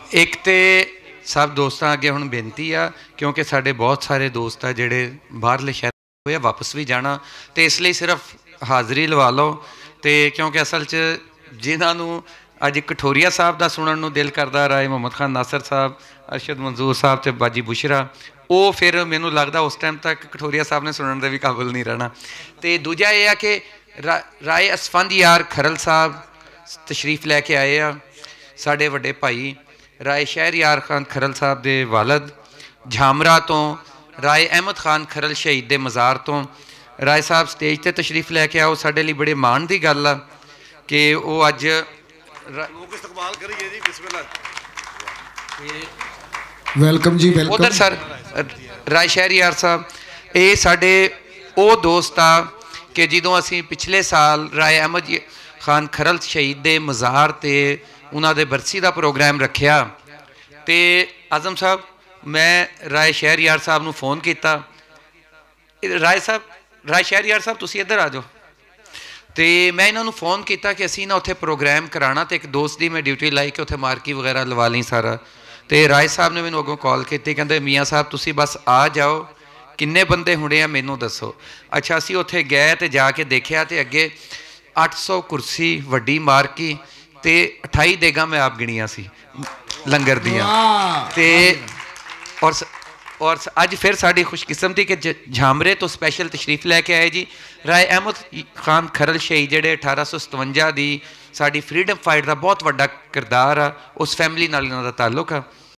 एक तो सब दोस्तों अगे हुण बेनती आ, क्योंकि साढ़े बहुत सारे दोस्त आ जिहड़े बाहरले शहर होए वापस भी जाना, तो इसलिए सिर्फ हाज़री लवा लो। तो क्योंकि असल च जिन्होंने अज कठोरिया साहब का सुनने को दिल करता, राय मुहम्मद खान नासर साहब, अरशद मंजूर साहब तो बाजी बुशरा, वो फिर मैनू लगता उस टाइम तक कठोरिया साहब ने सुनने के भी काबिल नहीं रहना। तो दूजा यह है कि राय असफंद यार खरल साहब तशरीफ लैके आए आ, साढ़े वड्डे भाई राय शहर यार खान खरल साहब के वालद झामरा तो, राय अहमद खान खरल शहीद के मज़ार तो। राय साहब स्टेज पर तशरीफ लैके आओ, साढ़े लिए बड़े माण की गल आ कि वो अज वेलकम जी, वेलकम। उधर सर राय शहर यार साहब, ये साढ़े वो दोस्त आ कि जो असी पिछले साल राय अहमद खान खरल शहीद के मज़ार से उन्होंने बरसी का प्रोग्राम रखा, तो आज़म साहब मैं राय शहर यार साहब को फोन किया, राय शहर यार साहब तुसी इधर आ जाओ। तो मैं इन्होंने फोन किया कि असी ना उत्थे प्रोग्राम कराना, तो एक दोस्त की मैं ड्यूटी लाई कि उत्थे मार्की वगैरह लवा ली सारा। तो राय साहब ने मैंने अगों कॉल की, कहते मियाँ साहब तुसी बस आ जाओ, किन्ने बंदे होने आ मैनू दसो। अच्छा असी उत्थे गए तो जाके देखा तो अगे 800 कुर्सी वड्डी मार्की ते 28 देगा मैं आप गिनिया सी लंगर दियाँ। और अज फिर साड़ी खुशकिस्मती कि झामरे तो स्पैशल तशरीफ लैके आए जी राय अहमद खान खरल शहीद जिहड़े 1857 की साड़ी फ्रीडम फाइट का बहुत वड्डा किरदार आ, उस फैमिली नाल इन्हां दा ताल्लुक आ।